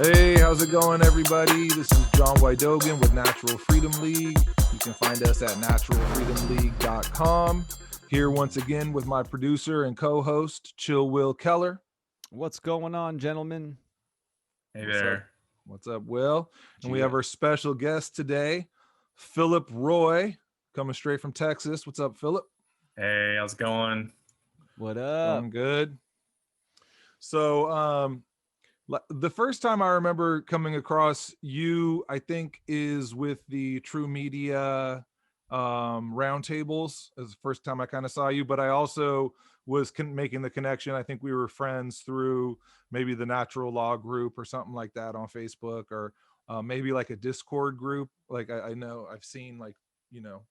Hey, how's it going, everybody? This is John Wydogen with Natural Freedom League. You can find us at naturalfreedomleague.com. Here once again with my producer and co-host, Chill Will Keller. What's going on, gentlemen? Hey What's up? there. What's up, Will? And we Gia. have our special guest today, Philip Roy, coming straight from Texas. What's up, Philip? Hey, how's it going? What up? Going good. So, the first time I remember coming across you, I think, is with the True Media roundtables. As the first time I kind of saw you, but I also was making the connection. I think we were friends through maybe the Natural Law group or something like that on Facebook, or maybe like a Discord group. Like I know I've seen you know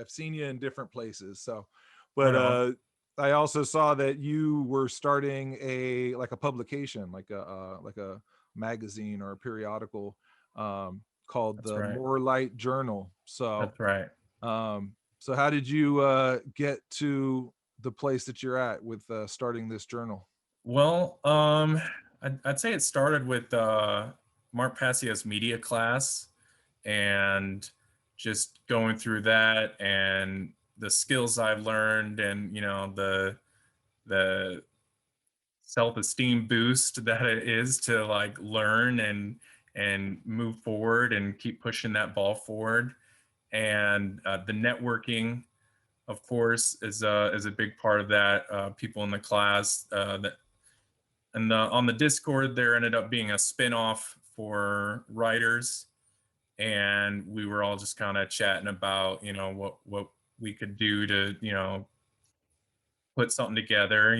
I've seen you in different places. So, but Right on. I also saw that you were starting a publication, like a magazine or a periodical, called That's the right. More Light Journal. So, That's right. so how did you get to the place that you're at with starting this journal? Well, I'd say it started with Mark Passio's media class and just going through that and the skills I've learned and the self-esteem boost that it is to like learn and move forward and keep pushing that ball forward. And the networking, of course, is a big part of that. People in the class that and on the Discord, there ended up being a spin-off for writers, and we were all just kind of chatting about what we could do to put something together,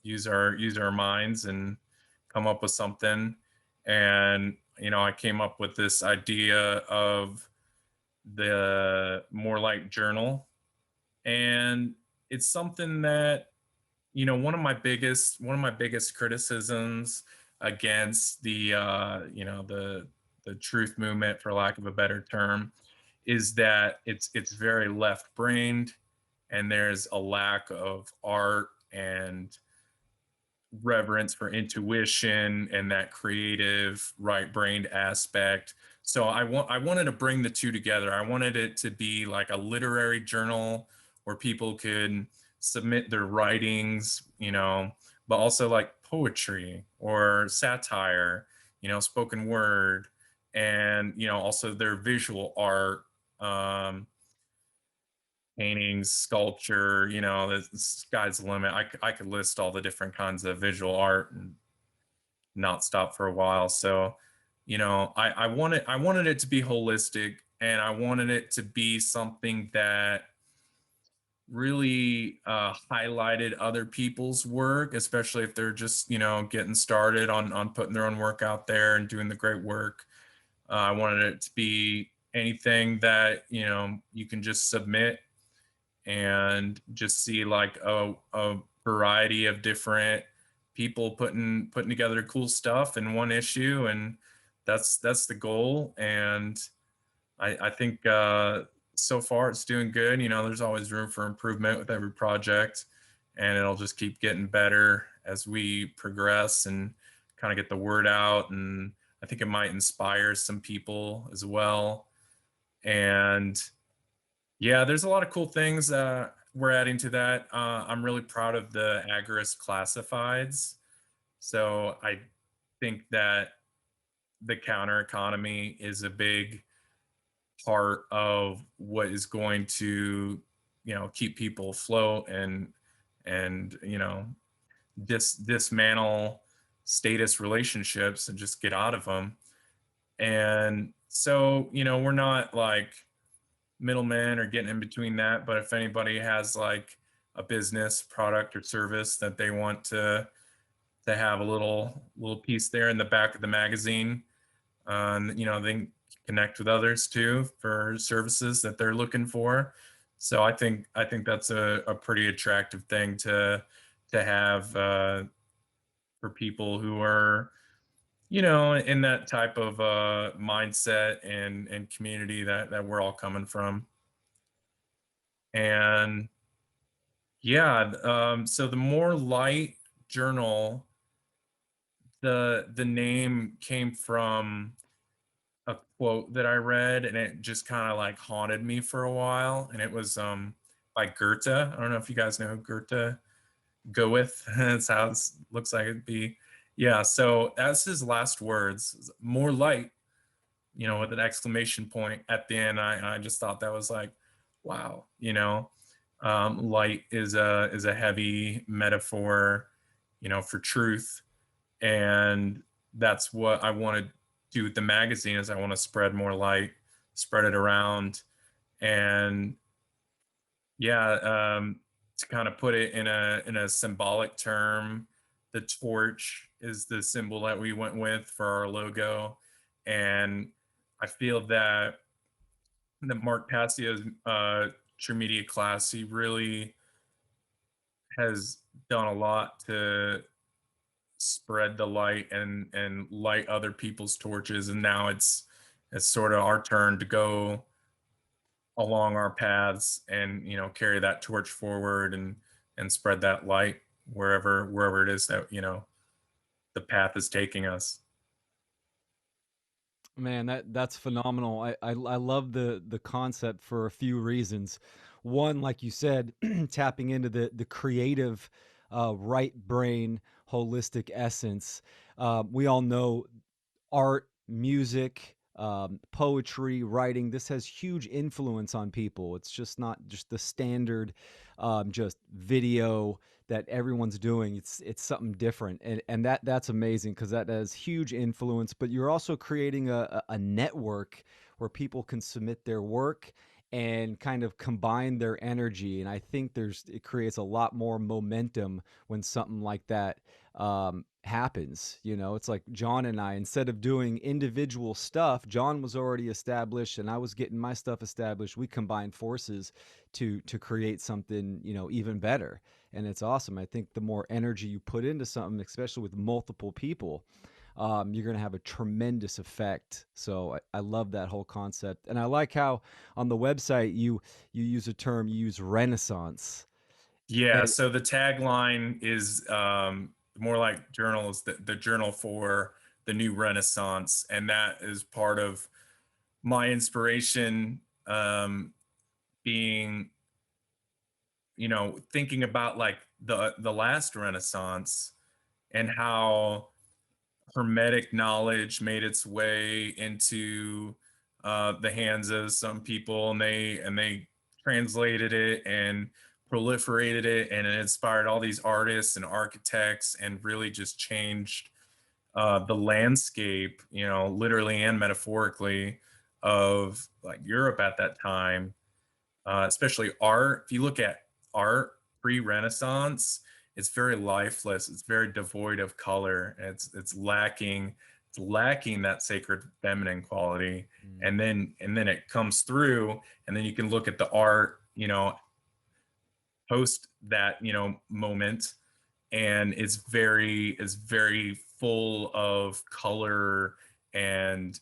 use our minds and come up with something. And I came up with this idea of the More Light Journal, and it's something that one of my biggest criticisms against the truth movement, for lack of a better term, is that it's very left brained, and there's a lack of art and reverence for intuition and that creative right brained aspect. So I wanted to bring the two together. I wanted it to be like a literary journal where people could submit their writings, but also like poetry or satire, spoken word, and also their visual art, um, paintings, sculpture, the sky's the limit. I could list all the different kinds of visual art and not stop for a while. So, I wanted it to be holistic, and I wanted it to be something that really highlighted other people's work, especially if they're just, getting started on putting their own work out there and doing the great work. I wanted it to be anything that, you can just submit and just see like a variety of different people putting together cool stuff in one issue. And that's the goal. And I think so far it's doing good. There's always room for improvement with every project, and it'll just keep getting better as we progress and kind of get the word out. And I think it might inspire some people as well. And yeah, there's a lot of cool things we're adding to that. I'm really proud of the Agorist classifieds. So I think that the counter economy is a big part of what is going to, keep people afloat and dismantle status relationships and just get out of them. And so, we're not like middlemen or getting in between that. But if anybody has like a business product or service that they want to have a little piece there in the back of the magazine, and they can connect with others too for services that they're looking for. So I think that's a pretty attractive thing to have for people who are in that type of mindset and community that we're all coming from. And yeah, so the More Light Journal, The name came from a quote that I read, and it just kind of like haunted me for a while. And it was by Goethe. I don't know if you guys know who Goethe Goeth. That's how it looks like it'd be. Yeah, so that's his last words. More light, with an exclamation point at the end. I just thought that was like, wow, light is a heavy metaphor, for truth, and that's what I want to do with the magazine. Is I want to spread more light, spread it around, and yeah, to kind of put it in a symbolic term, the torch is the symbol that we went with for our logo, and I feel that Mark Passio's True Media class, he really has done a lot to spread the light and light other people's torches, and now it's sort of our turn to go along our paths and carry that torch forward and spread that light wherever it is that the path is taking us. Man, that's phenomenal. I love the concept for a few reasons. One, like you said, tapping into the creative, right brain, holistic essence. We all know art, music, poetry, writing. This has huge influence on people. It's just not just the standard, just video that everyone's doing. It's something different, and that's amazing because that has huge influence. But you're also creating a network where people can submit their work and kind of combine their energy. And I think it creates a lot more momentum when something like that happens. It's like John and I, instead of doing individual stuff, John was already established and I was getting my stuff established. We combined forces to create something, even better. And it's awesome. I think the more energy you put into something, especially with multiple people, you're going to have a tremendous effect. So I love that whole concept. And I like how on the website you use a term, you use Renaissance. Yeah, And so the tagline is more like journals, the journal for the new Renaissance, and that is part of my inspiration, being thinking about like the last Renaissance and how hermetic knowledge made its way into the hands of some people, and they translated it and proliferated it, and it inspired all these artists and architects, and really just changed the landscape, literally and metaphorically, of like Europe at that time, especially art. If you look at art pre-Renaissance, it's very lifeless. It's very devoid of color. It's lacking that sacred feminine quality. mm, And then it comes through, and then you can look at the art, post that moment, and it's very full of color and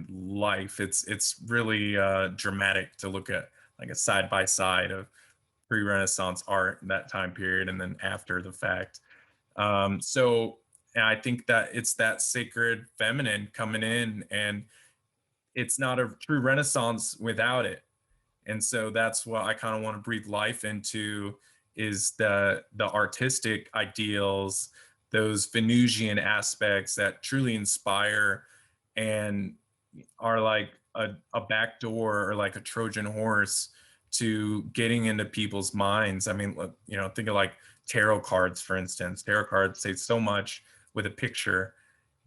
life. It's really dramatic to look at, like a side by side of pre-Renaissance art in that time period and then after the fact. So and I think that it's that sacred feminine coming in, and it's not a true Renaissance without it. And so that's what I kind of want to breathe life into, is the artistic ideals, those Venusian aspects that truly inspire and are like a back door, or like a Trojan horse to getting into people's minds. I mean, think of like tarot cards, for instance. Tarot cards say so much with a picture,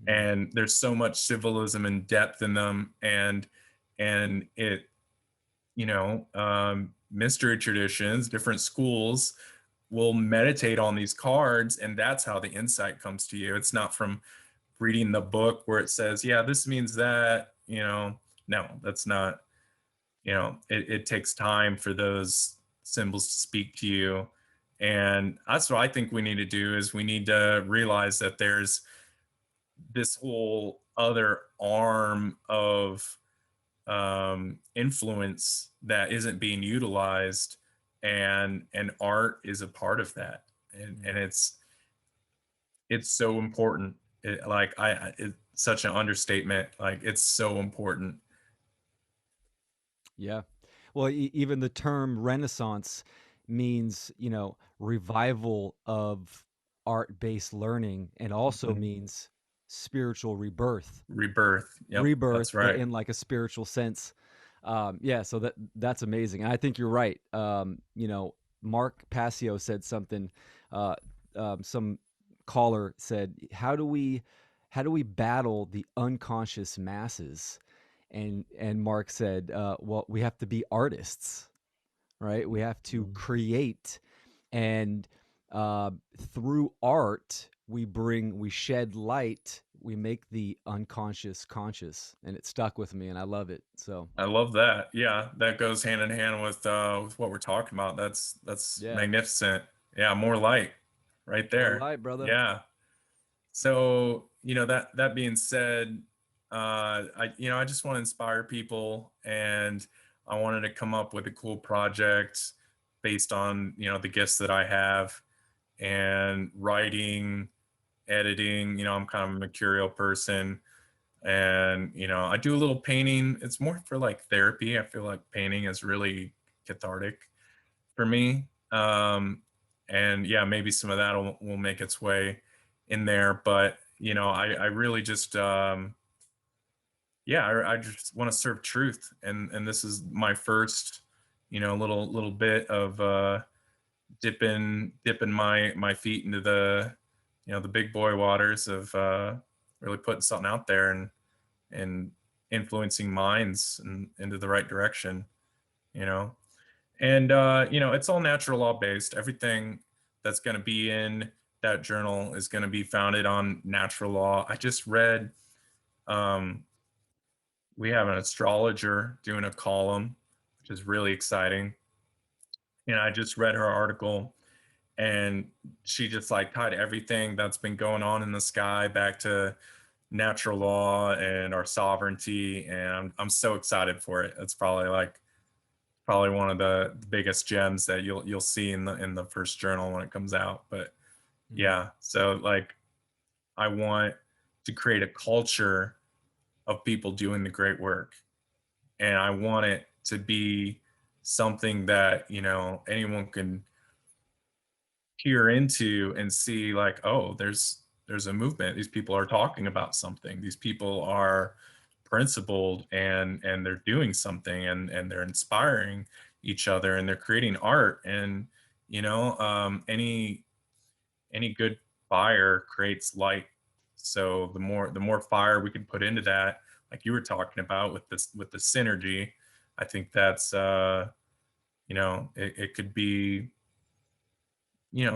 mm, and there's so much symbolism and depth in them, and it mystery traditions, different schools will meditate on these cards, and that's how the insight comes to you. It's not from reading the book where it says, yeah, this means that, no, that's not, it takes time for those symbols to speak to you. And that's what I think we need to do, is we need to realize that there's this whole other arm of influence that isn't being utilized, and art is a part of that, and mm. it's so important. like it's such an understatement. Like it's so important. Yeah. Well, even the term Renaissance means, revival of art-based learning, and also Mhm. means spiritual rebirth. Rebirth. Yep, that's Rebirth, but right. in like a spiritual sense. Yeah, so that's amazing. And I think you're right. Mark Passio said something. Uh, some caller said, "How do we battle the unconscious masses?" And Mark said, "Well, we have to be artists, right? We have to Mhm. create, and uh, through art, we shed light, we make the unconscious conscious." And it stuck with me, and I love it. So I love that. Yeah, that goes hand in hand with what we're talking about. That's yeah, magnificent. Yeah, more light right more there. light, brother. Yeah. So, that being said, I just want to inspire people, and I wanted to come up with a cool project based on, the gifts that I have, and writing, editing. I'm kind of a mercurial person, and I do a little painting. It's more for like therapy. I feel like painting is really cathartic for me. And yeah, maybe some of that will make its way in there. But I really just yeah, I just want to serve truth, and this is my first little bit of dipping my feet into the big boy waters of really putting something out there, and influencing minds and into the right direction. You know, and it's all natural law based. Everything that's going to be in that journal is going to be founded on natural law. I just read, um, we have an astrologer doing a column, which is really exciting. And I just read her article, and she just like tied everything that's been going on in the sky back to natural law and our sovereignty. And I'm so excited for it. It's probably one of the biggest gems that you'll see in the first journal when it comes out. But Mm. yeah, so like I want to create a culture of people doing the great work, and I want it to be something that anyone can peer into and see, like, oh, there's a movement. These people are talking about something. These people are principled, and they're doing something, and they're inspiring each other, and they're creating art. And any good fire creates light. So the more fire we can put into that, like you were talking about with the synergy, I think that's it could be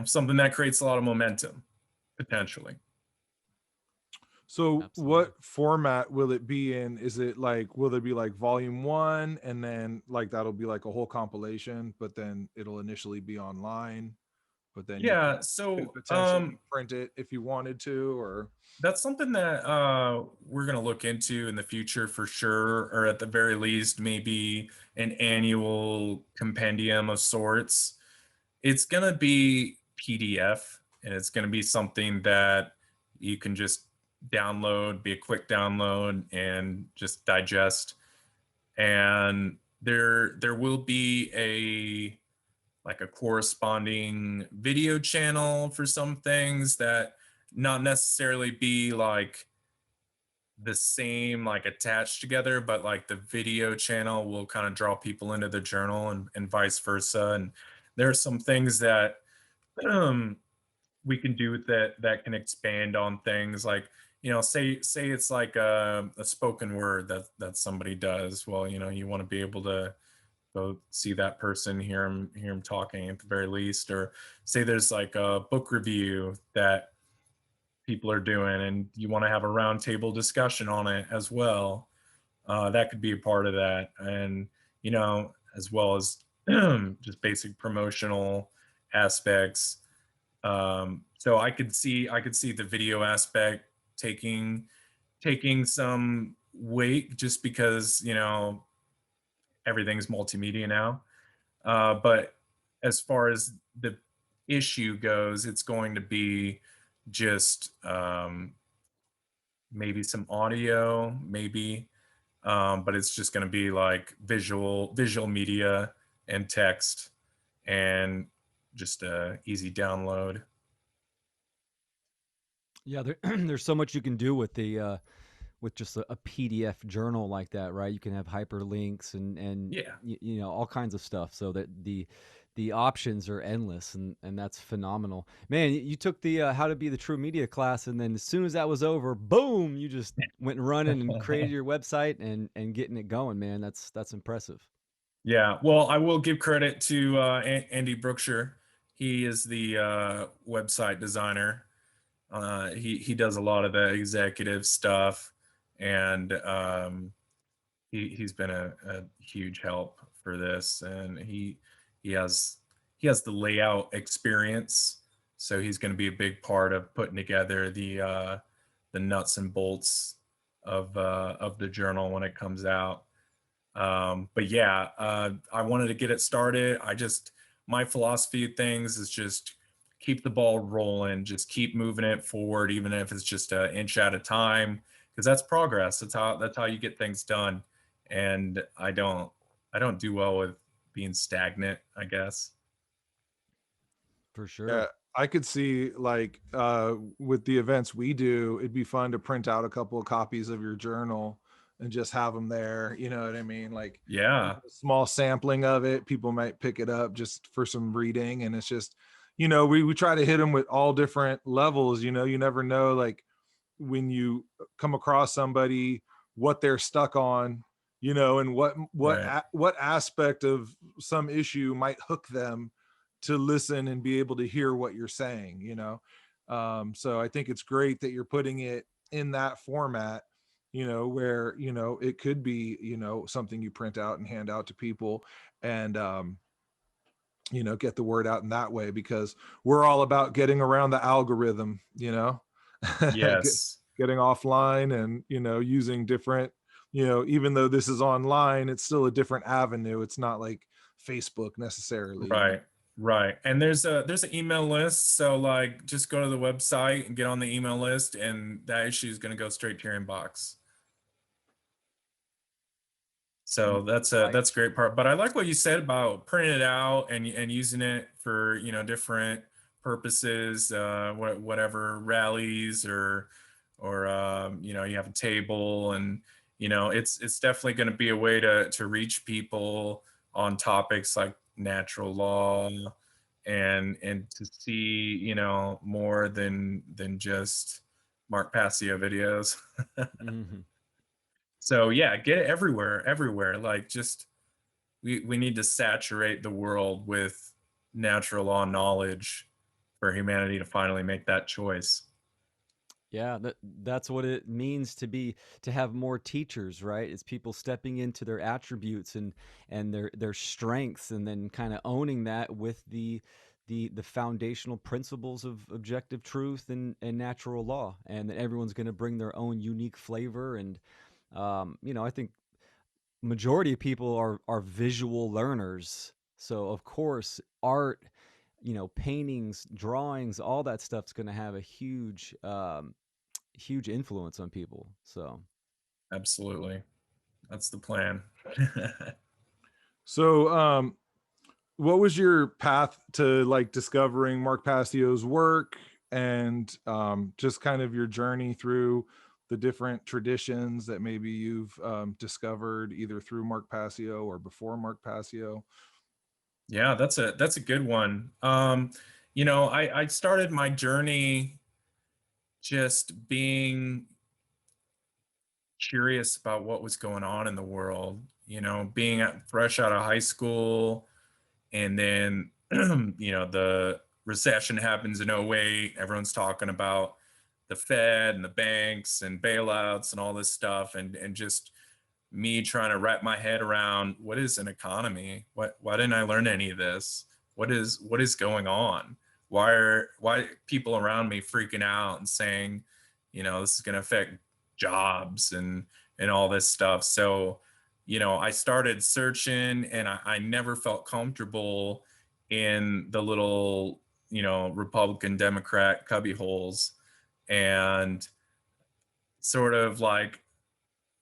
something that creates a lot of momentum potentially. So Absolutely. what format will it be in? Is it like, will there be like volume one, and then like that'll be like a whole compilation, but then it'll initially be online, but then you Yeah, could so potentially print it if you wanted to, or that's something that we're going to look into in the future for sure, or at the very least maybe an annual compendium of sorts. It's going to be PDF, and it's going to be something that you can just download, be a quick download, and just digest. And there will be like a corresponding video channel for some things, that not necessarily be like the same, like attached together, but like the video channel will kind of draw people into the journal, and vice versa. And there are some things that um, we can do with that can expand on things, like say it's like a spoken word that somebody does. Well, you want to be able to go see that person, hear him talking at the very least. Or say there's like a book review that people are doing, and you want to have a roundtable discussion on it as well. That could be a part of that. And as well as just basic promotional aspects. So I could see the video aspect taking some weight, just because everything's multimedia now. But as far as the issue goes, it's going to be just maybe some audio, maybe, but it's just going to be like visual media and text, and just a easy download. Yeah, there's so much you can do with the with just a PDF journal like that, right? You can have hyperlinks and Yeah. you know, all kinds of stuff, so that the options are endless, and that's phenomenal. Man, you took the How to Be the True Media class, and then as soon as that was over, boom, you just went running and created your website and getting it going, man. That's impressive. Yeah, well, I will give credit to Andy Brookshire. He is the website designer. He does a lot of the executive stuff, and he's been a huge help for this. And he has he has the layout experience, so he's going to be a big part of putting together the nuts and bolts of the journal when it comes out. But yeah, I wanted to get it started. My philosophy of things is just keep the ball rolling, just keep moving it forward, even if it's just an inch at a time, because that's progress. That's how you get things done. And I don't do well with being stagnant, I guess. For Yeah, sure. I could see like with the events we do, it'd be fun to print out a couple of copies of your journal and just have them there. You know what I mean? Like Yeah, even a small sampling of it, people might pick it up just for some reading. And it's just, we try to hit them with all different levels. You never know, like when you come across somebody, what they're stuck on, and right, what aspect of some issue might hook them to listen and be able to hear what you're saying. So I think it's great that you're putting it in that format, where it could be something you print out and hand out to people, and get the word out in that way, because we're all about getting around the algorithm. yes, Getting offline and using different, even though this is online, it's still a different avenue. It's not like Facebook necessarily. right, right. And there's an email list, so like just go to the website and get on the email list, and that issue is going to go straight to your inbox. So Right. that's a great part. But I like what you said about printing it out and using it for, different purposes, whatever rallies, or you have a table, and it's definitely going to be a way to reach people on topics like natural law, and to see, more than just Mark Passio videos. Hmm. So yeah, get it everywhere, everywhere. Like, just we need to saturate the world with natural law knowledge for humanity to finally make that choice. Yeah, that's what it means to have more teachers, right? It's people stepping into their attributes and their strengths, and then kind of owning that with the foundational principles of objective truth and natural law, and that everyone's going to bring their own unique flavor. And I think majority of people are visual learners, so of course art, paintings, drawings, all that stuff's going to have a huge influence on people. So Absolutely. That's the plan. So what was your path to like discovering Mark Passio's work, and just kind of your journey through the different traditions that maybe you've discovered either through Mark Passio or before Mark Passio? Yeah, that's a good one. I started my journey just being curious about what was going on in the world, being fresh out of high school. And then the recession happens in '08. Everyone's talking about the Fed and the banks and bailouts and all this stuff, and just me trying to wrap my head around what is an economy. Why didn't I learn any of this? What is going on? Why people around me freaking out and saying, this is going to affect jobs and all this stuff. So, I started searching, and I never felt comfortable in the little, Republican Democrat cubby holes. And sort of like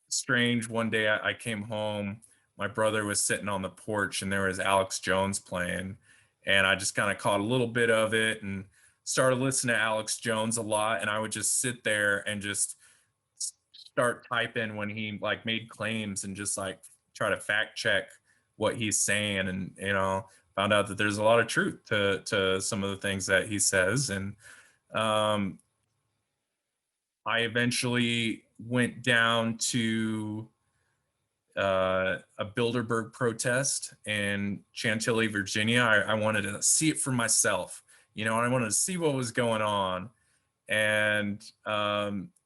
strange. One day I came home, my brother was sitting on the porch and there was Alex Jones playing, and I just kind of caught a little bit of it and started listening to Alex Jones a lot, and I would just sit there and just start typing when he like made claims and just like try to fact check what he's saying, and found out that there's a lot of truth to some of the things that he says. And um I eventually went down to a Bilderberg protest in Chantilly, Virginia. I wanted to see it for myself. I wanted to see what was going on, and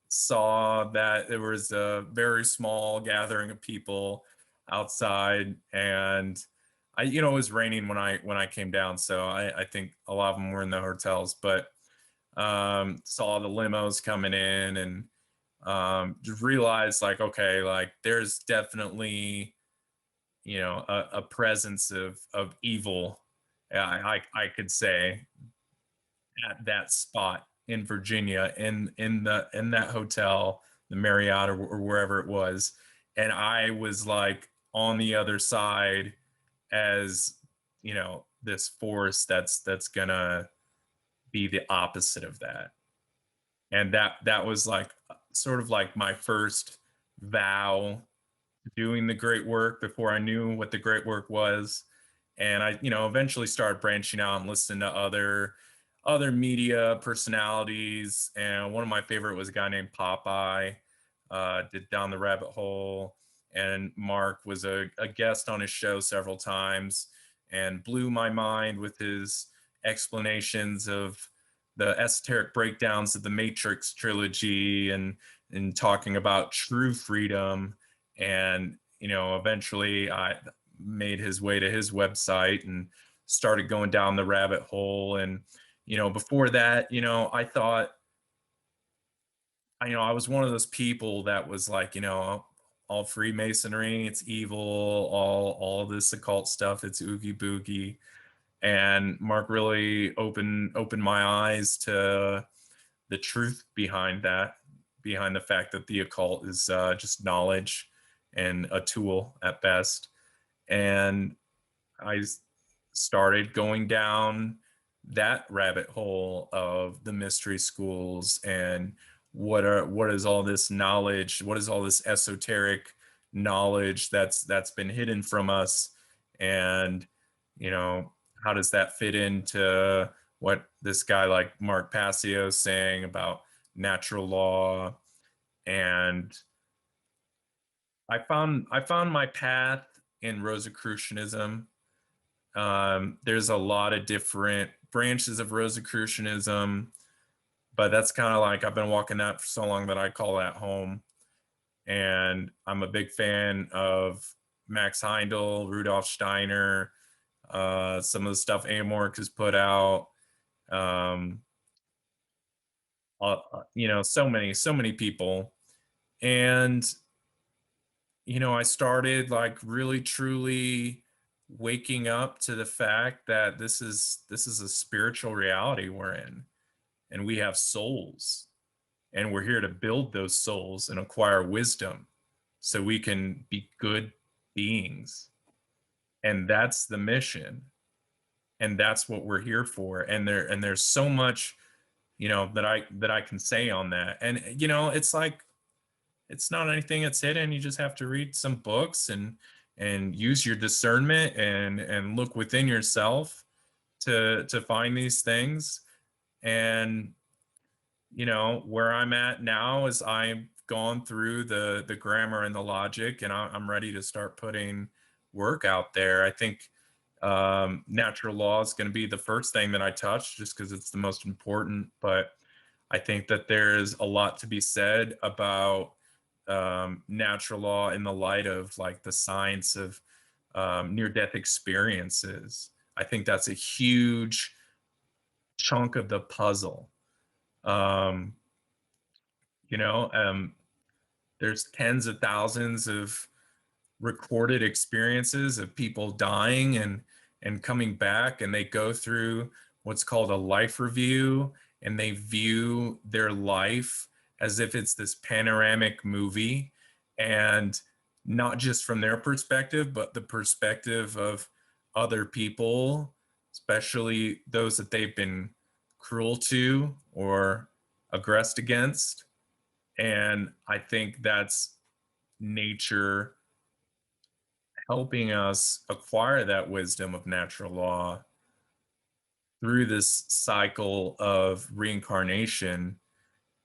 saw that there was a very small gathering of people outside, and it was raining when I came down, so I think a lot of them were in the hotels, but saw the limos coming in, and just realized like, okay, like there's definitely a presence of evil, I could say, at that spot in Virginia, in that hotel, the Marriott, or wherever it was. And I was like on the other side as this force that's gonna be the opposite of that. And that was like sort of like my first vow, doing the great work before I knew what the great work was. And I eventually started branching out and listening to other media personalities. And one of my favorite was a guy named Popeye, did Down the Rabbit Hole. And Mark was a guest on his show several times and blew my mind with his explanations of the esoteric breakdowns of the Matrix trilogy, and talking about true freedom. And eventually I made his way to his website and started going down the rabbit hole. And before that, I thought, I was one of those people that was like, all Freemasonry, it's evil, all this occult stuff, it's oogie boogie. And Mark really opened my eyes to the truth behind that, behind the fact that the occult is just knowledge and a tool at best. And I started going down that rabbit hole of the mystery schools, and what is all this knowledge, what is all this esoteric knowledge that's been hidden from us, and how does that fit into what this guy like Mark Passio is saying about natural law. And I found my path in Rosicrucianism. There's a lot of different branches of Rosicrucianism, but that's kind of like I've been walking that for so long that I call that home. And I'm a big fan of Max Heindel, Rudolf Steiner, some of the stuff Amorc has put out. Um, so many people. And I started like really truly waking up to the fact that this is a spiritual reality we're in, and we have souls, and we're here to build those souls and acquire wisdom so we can be good beings. And that's the mission, and that's what we're here for. And there's so much that I can say on that. And it's like, it's not anything that's hidden. You just have to read some books and use your discernment and look within yourself to find these things. And where I'm at now is I've gone through the grammar and the logic, and I'm ready to start putting work out there. I think natural law is going to be the first thing that I touch, just because it's the most important. But I think that there's a lot to be said about natural law in the light of like the science of near-death experiences. I think that's a huge chunk of the puzzle. Um, you know, um, there's tens of thousands of recorded experiences of people dying and coming back, and they go through what's called a life review, and they view their life as if it's this panoramic movie, and not just from their perspective, but the perspective of other people, especially those that they've been cruel to or aggressed against. And I think that's nature helping us acquire that wisdom of natural law through this cycle of reincarnation.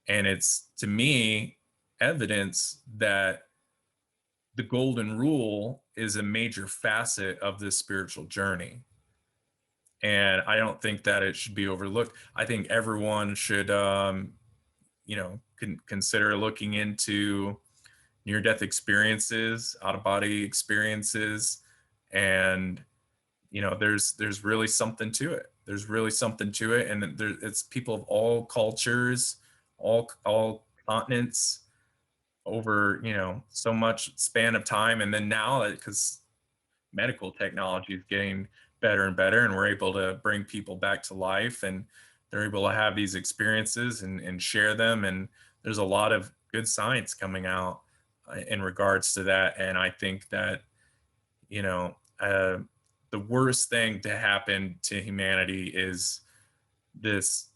And it's, to me, evidence that the golden rule is a major facet of this spiritual journey. And I don't think that it should be overlooked. I think everyone should, consider looking into near-death experiences, out-of-body experiences, and there's really something to it. There's really something to it, and it's people of all cultures, all continents, over so much span of time. And then now, because medical technology is getting better and better, and we're able to bring people back to life, and they're able to have these experiences and share them. And there's a lot of good science coming out in regards to that. And I think that you know uh, the worst thing to happen to humanity is this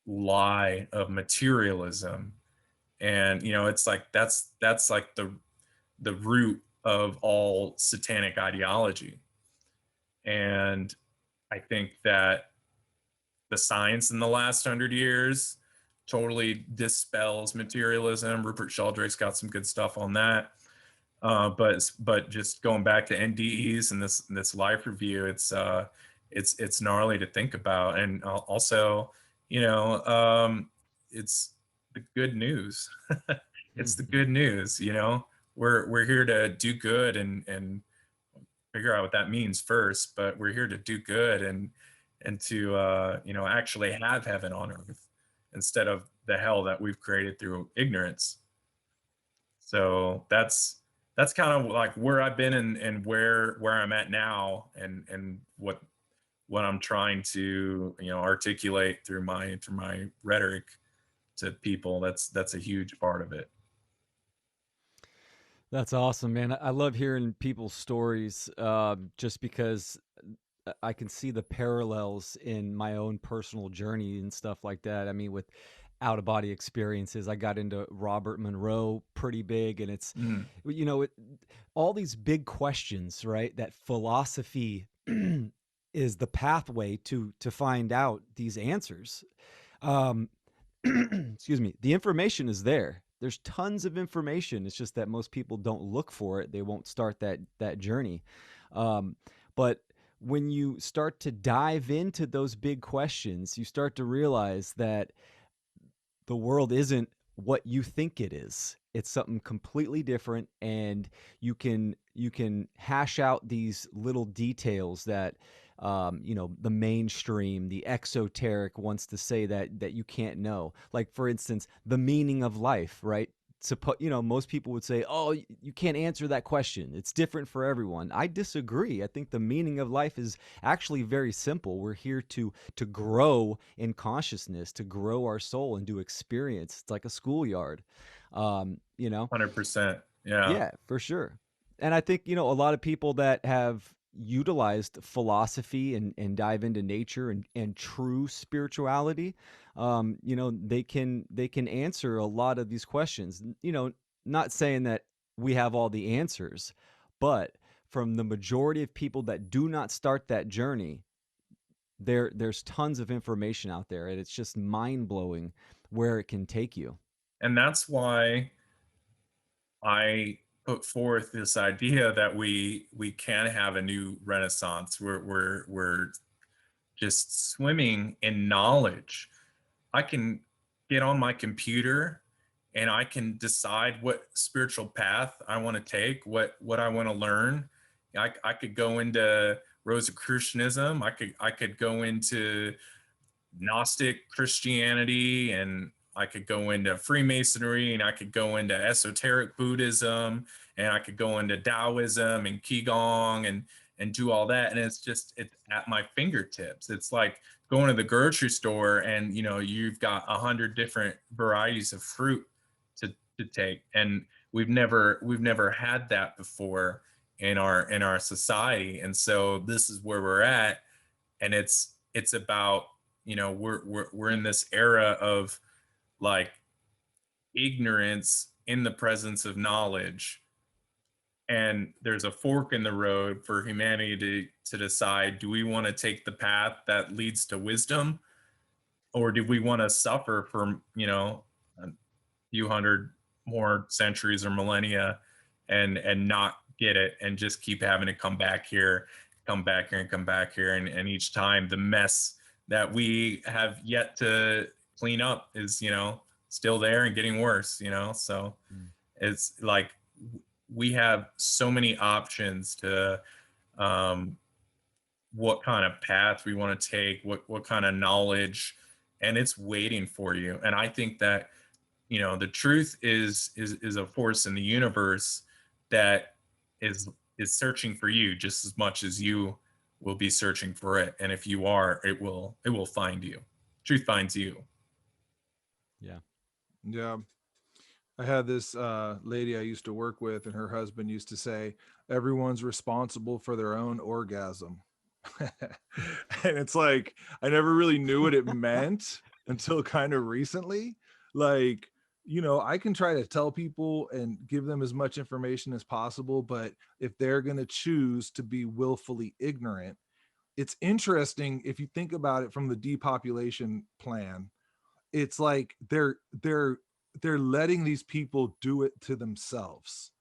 lie of materialism. And it's like that's like the root of all satanic ideology. And I think that the science in the last 100 years totally dispels materialism. Rupert Sheldrake's got some good stuff on that. But just going back to NDEs and this life review, it's gnarly to think about. And also, it's the good news. It's the good news. We're here to do good and figure out what that means first. But we're here to do good and to actually have heaven on earth instead of the hell that we've created through ignorance. So that's kind of like where I've been and where I'm at now, and what I'm trying to articulate through my rhetoric to people. That's a huge part of it. That's awesome, man. I love hearing people's stories, just because I can see the parallels in my own personal journey and stuff like that. I mean, with out of body experiences, I got into Robert Monroe pretty big, and it's, Mm. all these big questions, right? That philosophy is the pathway to find out these answers. Um, excuse me. The information is there. There's tons of information. It's just that most people don't look for it. They won't start that journey. But when you start to dive into those big questions, you start to realize that the world isn't what you think it is. It's something completely different, and you can hash out these little details that the mainstream, the exoteric wants to say that you can't know. Like, for instance, the meaning of life, right? Most people would say, "Oh, you can't answer that question. It's different for everyone." I disagree. I think the meaning of life is actually very simple. We're here to grow in consciousness, to grow our soul, and to experience. It's like a schoolyard. Um, you know, 100%. Yeah. yeah, for sure. And I think, a lot of people that have utilized philosophy and dive into nature and true spirituality, they can answer a lot of these questions. Not saying that we have all the answers, but from the majority of people that do not start that journey, there's tons of information out there, and it's just mind-blowing where it can take you. And that's why I put forth this idea that we can have a new renaissance. We're just swimming in knowledge. I can get on my computer and I can decide what spiritual path I want to take, what I want to learn. I could go into Rosicrucianism. I could go into Gnostic Christianity, and I could go into Freemasonry, and I could go into esoteric Buddhism, and I could go into Taoism and Qigong, and do all that. And it's at my fingertips. It's like going to the grocery store and, you've got 100 different varieties of fruit to take. And we've never had that before in our society. And so this is where we're at. And it's about, we're in this era of like ignorance in the presence of knowledge, and there's a fork in the road for humanity to decide, do we want to take the path that leads to wisdom, or do we want to suffer for a few hundred more centuries or millennia and not get it, and just keep having to come back here, come back here, and come back here, and each time the mess that we have yet to clean up is still there and getting worse. So Mm. it's like we have so many options to um, what kind of path we want to take, what kind of knowledge, and it's waiting for you. And I think that the truth is a force in the universe that is searching for you just as much as you will be searching for it. And if you are, it will find you. Truth finds you. Yeah. Yeah. I had this lady I used to work with, and her husband used to say, everyone's responsible for their own orgasm. And it's like, I never really knew what it meant until kind of recently. Like, I can try to tell people and give them as much information as possible, but if they're going to choose to be willfully ignorant, it's interesting if you think about it from the depopulation plan. It's like they're letting these people do it to themselves.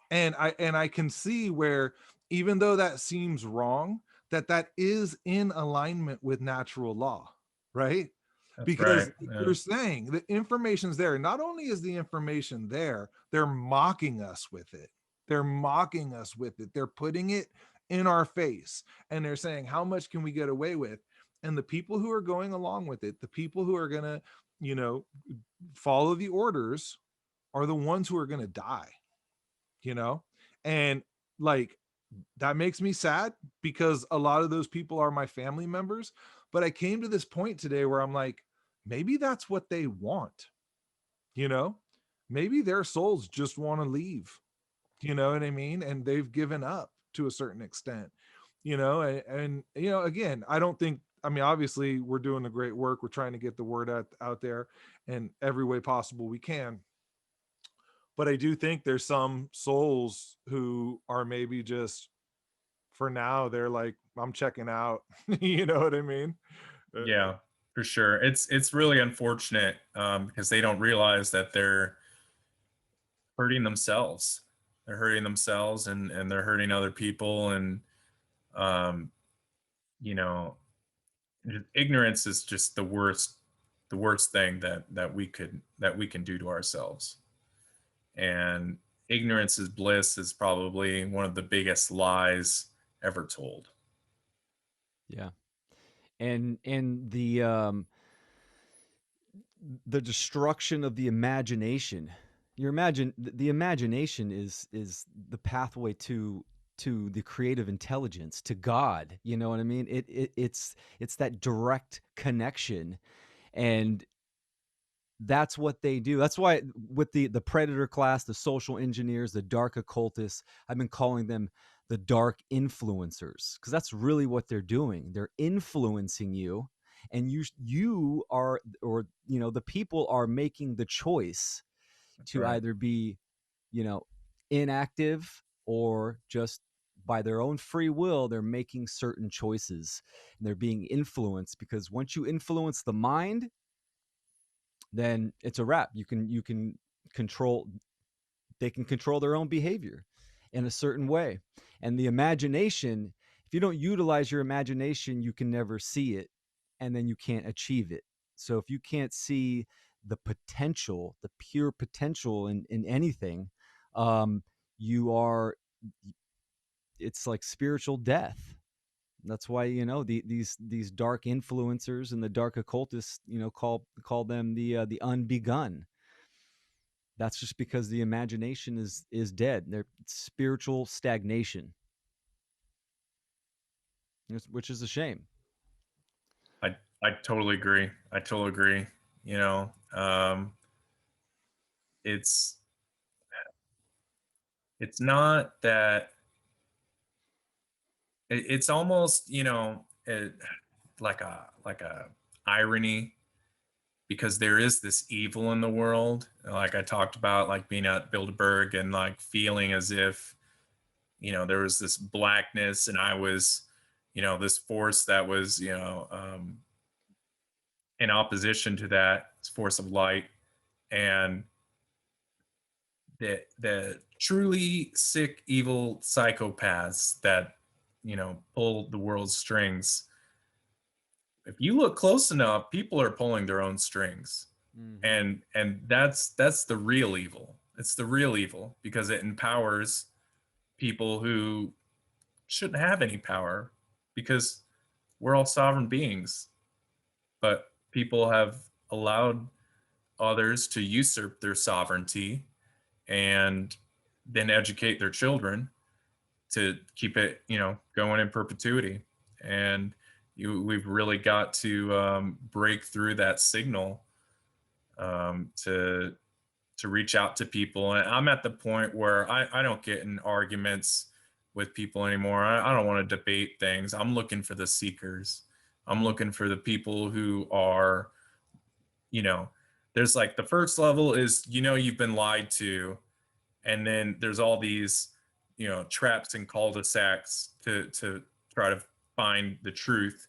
And I can see where, even though that seems wrong, that is in alignment with natural law, right? That's right. Because Yeah. you're saying the information's there. Not only is the information there, they're mocking us with it. They're mocking us with it. They're putting it in our face, and they're saying, how much can we get away with? And the people who are going along with it, the people who are going to, you know, follow the orders, are the ones who are going to die, you know? And like, that makes me sad, because a lot of those people are my family members. But I came to this point today where I'm like, maybe that's what they want, you know? Maybe their souls just want to leave, you know what I mean? And they've given up to a certain extent, again, I don't think, I mean, obviously we're doing the great work. We're trying to get the word out there in every way possible we can. But I do think there's some souls who are maybe just, for now, they're like, I'm checking out. You know what I mean? Yeah, for sure. It's really unfortunate, because they don't realize that they're hurting themselves. They're hurting themselves, and they're hurting other people. And um, you know, ignorance is just the worst thing that we can do to ourselves. And ignorance is bliss is probably one of the biggest lies ever told. Yeah. And the destruction of the imagination. The imagination is the pathway to the creative intelligence, to God. You know what I mean? It's that direct connection. And that's what they do. That's why with the predator class, the social engineers, the dark occultists, I've been calling them the dark influencers, because that's really what they're doing. They're influencing you, and you are, or the people are making the choice That's to right. either be, inactive, or just by their own free will they're making certain choices, and they're being influenced, because once you influence the mind, then it's a wrap. You can control, they can control their own behavior in a certain way. And the imagination, if you don't utilize your imagination, you can never see it, and then you can't achieve it. So if you can't see the potential, the pure potential in anything, you are, it's like spiritual death. That's why these dark influencers and the dark occultists call them the unbegun. That's just because the imagination is dead. They're spiritual stagnation. which is a shame. I totally agree. I totally agree. You know, it's it's not that it's almost, like a irony, because there is this evil in the world. Like I talked about, like being at Bilderberg and like feeling as if, there was this blackness, and I was, this force that was, in opposition to that force of light. And the truly sick, evil psychopaths that, pull the world's strings, if you look close enough, people are pulling their own strings. Mm-hmm. And that's the real evil. It's the real evil, because it empowers people who shouldn't have any power, because we're all sovereign beings. But people have allowed others to usurp their sovereignty and then educate their children to keep it, going in perpetuity. And we've really got to break through that signal, to reach out to people. And I'm at the point where I don't get in arguments with people anymore. I don't want to debate things. I'm looking for the seekers. I'm looking for the people who are, you know, there's like the first level is, you've been lied to. And then there's all these, traps and cul-de-sacs to try to find the truth.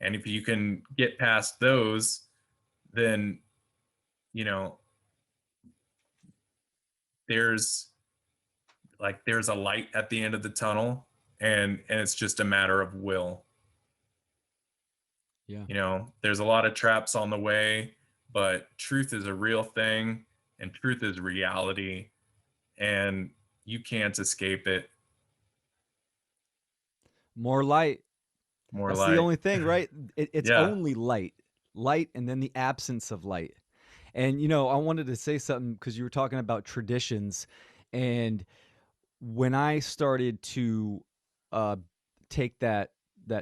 And if you can get past those, then, you know, there's there's a light at the end of the tunnel, and it's just a matter of will. Yeah. There's a lot of traps on the way, but truth is a real thing, and truth is reality, and you can't escape it. More light. More That's the light. only thing, right? It's Yeah. only light, and then the absence of light. And I wanted to say something because you were talking about traditions, and when I started to uh, take that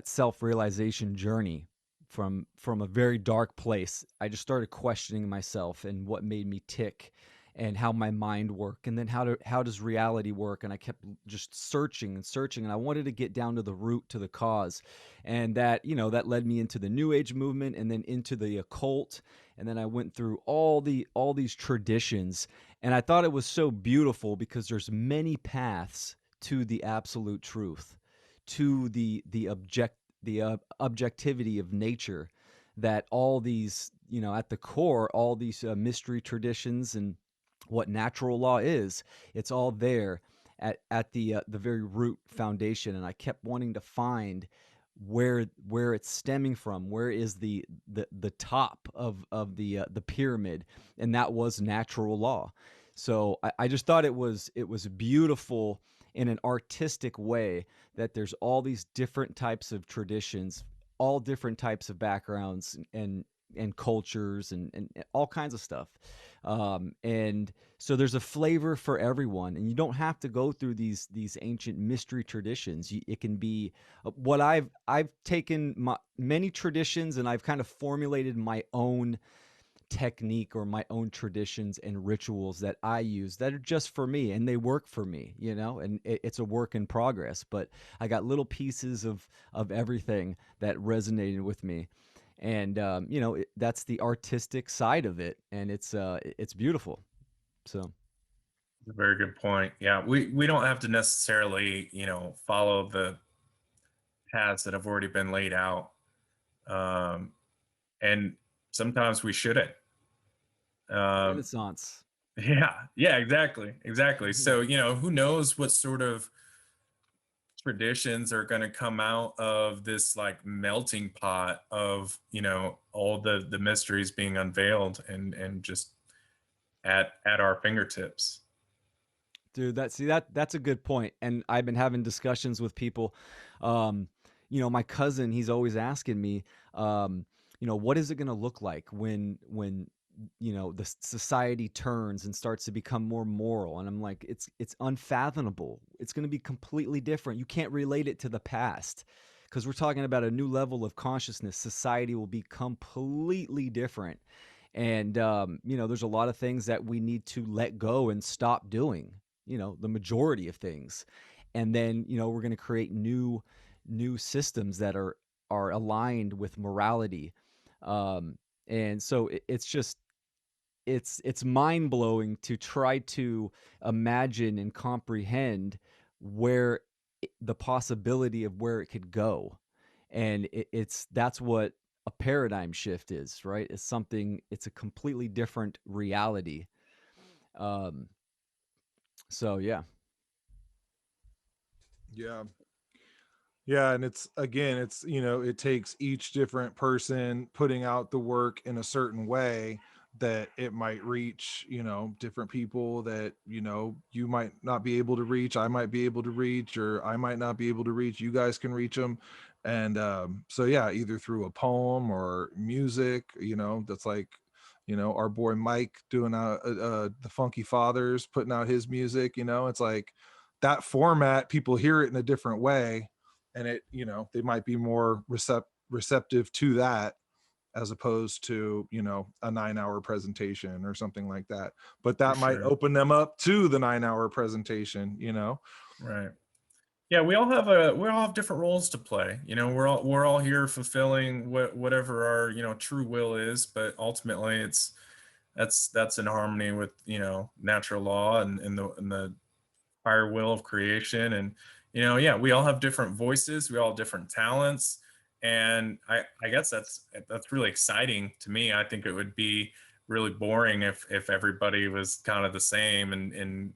self realization journey from a very dark place, I just started questioning myself and what made me tick, and how my mind worked, and then how does reality work. And I kept just searching and searching, and I wanted to get down to the root, to the cause. And that led me into the New Age movement, and then into the occult, and then I went through all these traditions. And I thought it was so beautiful because there's many paths to the absolute truth, to the objectivity of nature, that all these, at the core, all these mystery traditions and what natural law is, it's all there at the very root foundation. And I kept wanting to find where it's stemming from, where is the top of the pyramid, and that was natural law. So I just thought it was beautiful in an artistic way, that there's all these different types of traditions, all different types of backgrounds and cultures, and all kinds of stuff. And so there's a flavor for everyone, and you don't have to go through these ancient mystery traditions. It can be what I've taken many traditions, and I've kind of formulated my own technique, or my own traditions and rituals that I use, that are just for me, and they work for me, and it's a work in progress. But I got little pieces of everything that resonated with me. And that's the artistic side of it, and it's beautiful. So A very good point. Yeah, we don't have to necessarily, follow the paths that have already been laid out. Um, and sometimes we shouldn't. Um, Renaissance. yeah, exactly. Exactly. So, who knows what sort of traditions are going to come out of this like melting pot of, all the mysteries being unveiled and just at our fingertips. Dude, that's a good point. And I've been having discussions with people. Um, my cousin, he's always asking me, what is it going to look like when the society turns and starts to become more moral? And I'm like, it's unfathomable. It's going to be completely different. You can't relate it to the past, because we're talking about a new level of consciousness. Society will be completely different. And, there's a lot of things that we need to let go and stop doing, the majority of things. And then, we're going to create new systems that are aligned with morality. And so it's just, it's mind blowing to try to imagine and comprehend where the possibility of where it could go. And that's what a paradigm shift is, right? It's a completely different reality. Um, so yeah. Yeah. Yeah, and it's again, it's it takes each different person putting out the work in a certain way that it might reach, different people that, you might not be able to reach, I might be able to reach, or I might not be able to reach, you guys can reach them. And so yeah, either through a poem or music, that's like, our boy Mike doing the Funky Fathers, putting out his music, it's like that format, people hear it in a different way, and it they might be more receptive to that as opposed to a 9-hour presentation or something like that, but For that might sure. open them up to the 9-hour presentation. Right. Yeah, we all have different roles to play. We're all here fulfilling whatever our, true will is, but ultimately that's in harmony with, natural law and the higher will of creation. And yeah, we all have different voices, we all have different talents. And I guess that's really exciting to me. I think it would be really boring if everybody was kind of the same and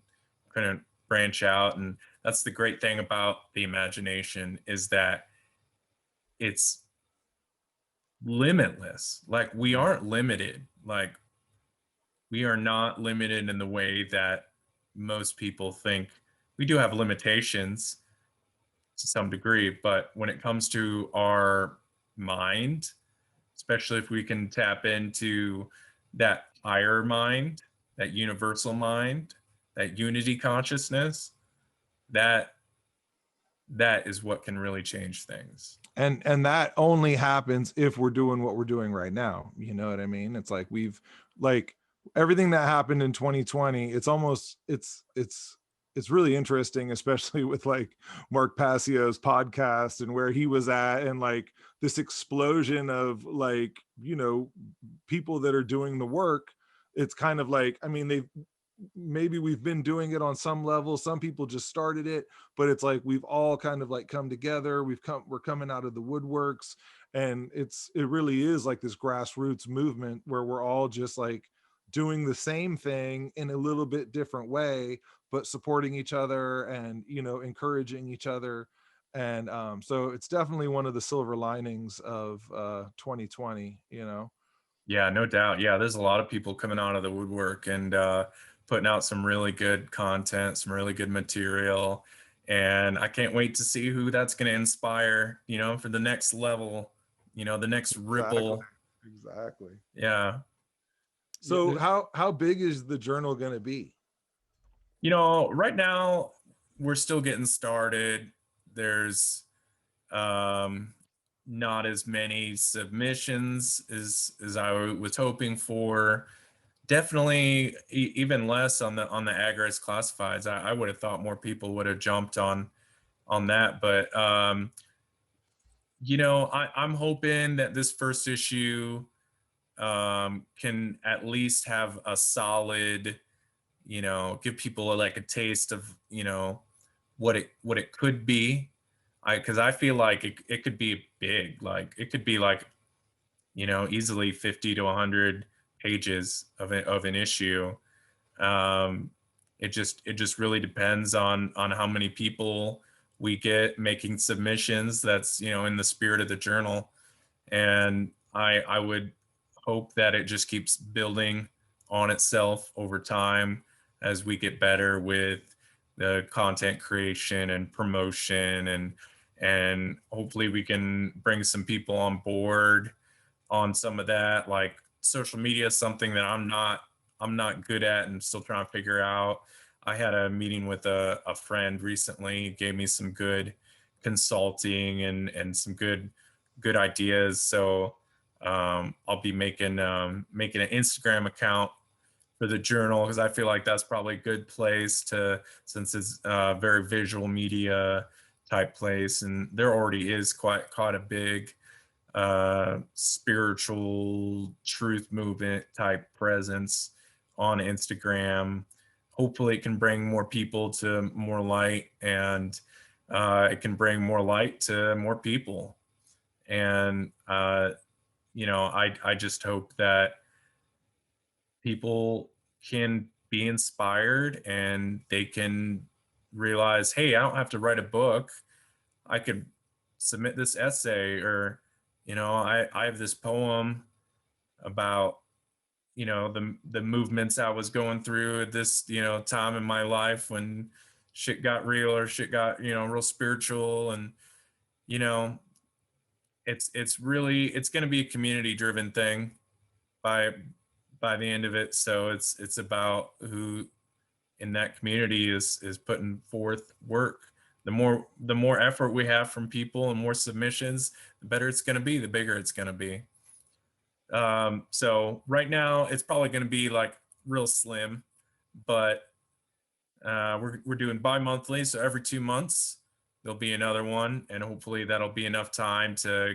couldn't branch out. And that's the great thing about the imagination, is that it's limitless. Like, we aren't limited. Like, we are not limited in the way that most people think. We do have limitations to some degree, but when it comes to our mind, especially if we can tap into that higher mind, that universal mind, that unity consciousness, that that is what can really change things. And that only happens if we're doing what we're doing right now, you know what I mean? It's like we've like everything that happened in 2020, it's almost it's really interesting, especially with like Mark Passio's podcast and where he was at, and like this explosion of like people that are doing the work. It's kind of like, I mean, they maybe we've been doing it on some level, some people just started it, but it's like we've all kind of like come together, we're coming out of the woodworks, and it really is like this grassroots movement where we're all just like doing the same thing in a little bit different way, but supporting each other and encouraging each other. And so it's definitely one of the silver linings of 2020. Yeah, no doubt. Yeah, there's a lot of people coming out of the woodwork and putting out some really good content, some really good material. And I can't wait to see who that's going to inspire, for the next level, the next Exactly. ripple. Exactly. Yeah. Yeah, So how big is the journal going to be? Right now we're still getting started. There's um, not as many submissions as I was hoping for. Definitely even less on the ag-rights classifieds. I would have thought more people would have jumped on that, but I'm hoping that this first issue can at least have a solid, give people like a taste of, what it could be. Because I feel like it could be big. Like, it could be like, easily 50 to 100 pages of an issue. um, it just really depends on how many people we get making submissions. That's, in the spirit of the journal. And I would hope that it just keeps building on itself over time as we get better with the content creation and promotion. And hopefully we can bring some people on board on some of that. Like, social media is something that I'm not good at and still trying to figure out. I had a meeting with a friend recently, gave me some good consulting and some good ideas. So I'll be making an Instagram account for the journal, because I feel like that's probably a good place to, since it's a very visual media type place, and there already is quite a big spiritual truth movement type presence on Instagram. Hopefully it can bring more people to more light, and it can bring more light to more people. And I just hope that people can be inspired and they can realize, hey, I don't have to write a book. I could submit this essay, or I have this poem about the movements I was going through at this time in my life when shit got real, or shit got real spiritual. And you know it's really, it's going to be a community driven thing by the end of it. So it's about who in that community is putting forth work. The more effort we have from people and more submissions, the better it's going to be, the bigger it's going to be. So right now it's probably going to be like real slim, but we're doing bi-monthly, so every 2 months there'll be another one, and hopefully that'll be enough time to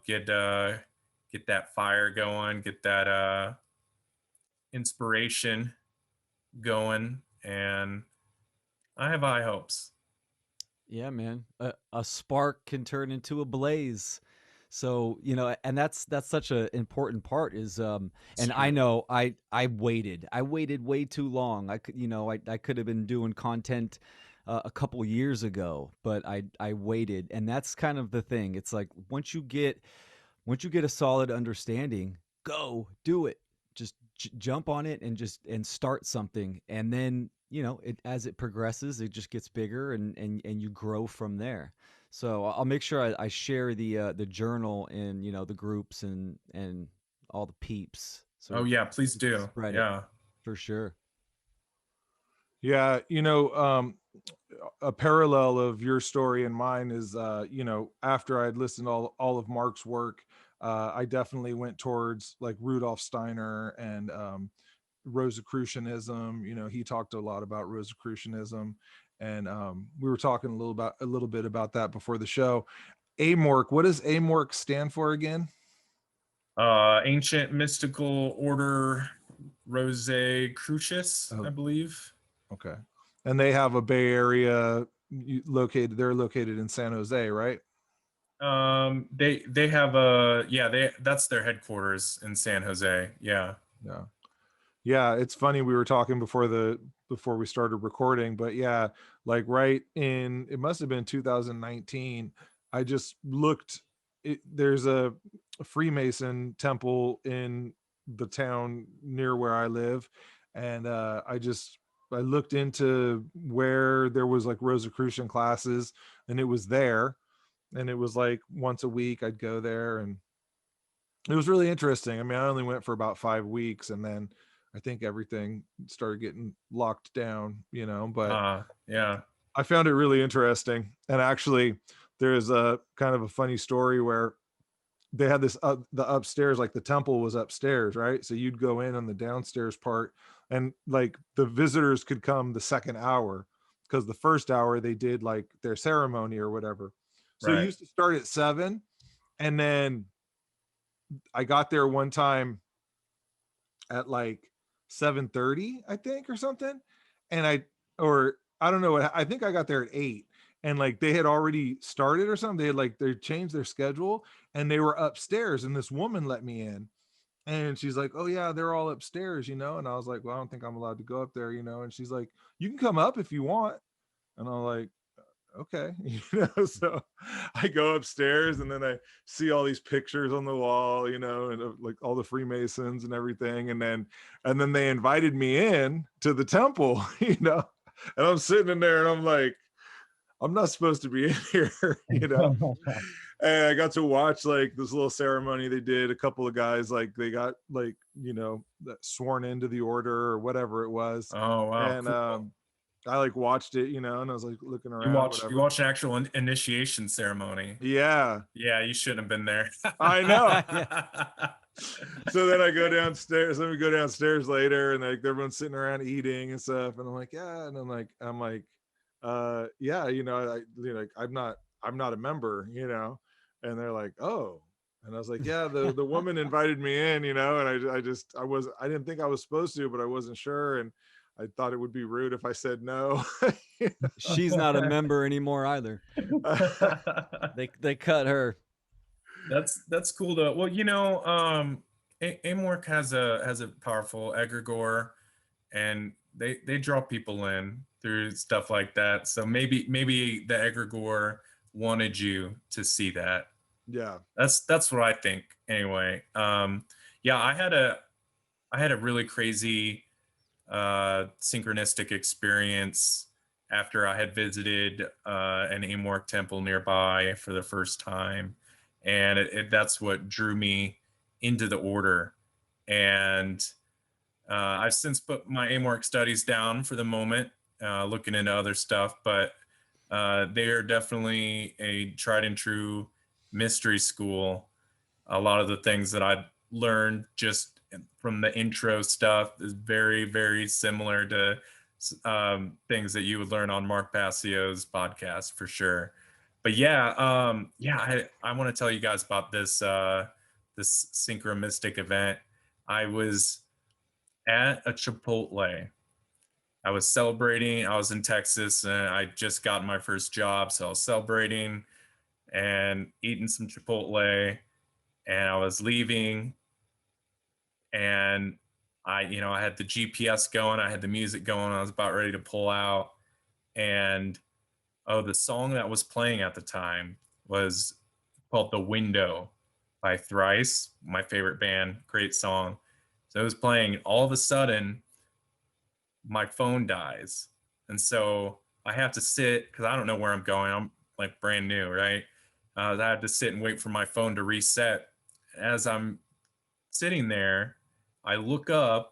get that fire going, get that inspiration going, and I have high hopes. Yeah, man. A spark can turn into a blaze. So, and that's such an important part is It's and I true. know I waited. I waited way too long. I could, I could have been doing content a couple years ago, but I waited. And that's kind of the thing. It's like once you get a solid understanding, go do it. Just jump on it and start something, and then it, as it progresses, it just gets bigger, and you grow from there. So I'll make sure I share the journal in the groups and all the peeps, Oh so yeah, please we can do. spread it Yeah. for sure. Yeah, a parallel of your story and mine is, after I'd listened to all of Mark's work, I definitely went towards like Rudolf Steiner and Rosicrucianism. He talked a lot about Rosicrucianism, and we were talking a little bit about that before the show. AMORC, what does AMORC stand for again? Ancient Mystical Order Rosicrucius, I Oh, believe. okay. And they have a Bay Area located. They're located in San Jose, right? They have a, yeah, that's their headquarters in San Jose. Yeah. Yeah. Yeah, it's funny, we were talking before we started recording, but yeah, like right in, it must have been 2019, I just looked, there's a Freemason temple in the town near where I live, and I looked into where there was like Rosicrucian classes, and it was there, and it was like once a week I'd go there, and it was really interesting. I mean, I only went for about 5 weeks, and then I think everything started getting locked down, but Yeah. I found it really interesting. And actually, there's a kind of a funny story where they had this the upstairs, like the temple was upstairs, right? So you'd go in on the downstairs part, and like the visitors could come the second hour, because the first hour they did like their ceremony or whatever. So it Right. used to start at 7, and then I got there one time at like 7:30, I think, or something. And I don't know, I think I got there at 8, and like they had already started or something. They changed their schedule, and they were upstairs, and this woman let me in, and she's like, "Oh yeah, they're all upstairs," and I was like, "Well, I don't think I'm allowed to go up there," and she's like, "You can come up if you want." And I'm like, okay. So I go upstairs, and then I see all these pictures on the wall, and like all the Freemasons and everything, and then they invited me in to the temple, and I'm sitting in there, and I'm like, I'm not supposed to be in here, and I got to watch like this little ceremony they did. A couple of guys, like they got like sworn into the order or whatever it was, Oh wow, and cool. I like watched it, and I was like looking You around, watch whatever. an actual initiation ceremony. Yeah, Yeah, you shouldn't have been there. I know. Yeah. So then I go downstairs. Let me go downstairs later, and like everyone's sitting around eating and stuff. And I'm like, yeah. And I'm like, yeah, I'm not a member, And they're like, oh. And I was like, yeah, the woman invited me in, and I didn't think I was supposed to, but I wasn't sure, and I thought it would be rude if I said no. She's not a member anymore either. They cut her. That's cool though. Well, Amorc has a powerful egregore, and they draw people in through stuff like that. So maybe the egregore wanted you to see that. Yeah. That's what I think anyway. Yeah, I had a really crazy synchronistic experience after I had visited an Amorc temple nearby for the first time, and that's what drew me into the order. And I've since put my Amorc studies down for the moment, looking into other stuff, but they are definitely a tried and true mystery school. A lot of the things that I've learned just from the intro stuff is very, very similar to things that you would learn on Mark Bassio's podcast for sure. But yeah, I want to tell you guys about this synchromistic event. I was at a Chipotle. I was celebrating. I was in Texas and I just got my first job, so I was celebrating and eating some Chipotle, and I was leaving, and I had the GPS going, I had the music going, I was about ready to pull out, and the song that was playing at the time was called "The Window" by Thrice, my favorite band. Great song. So it was playing. All of a sudden, my phone dies, and so I have to sit because I don't know where I'm going. I'm like brand new, right? I had to sit and wait for my phone to reset. As I'm sitting there, I look up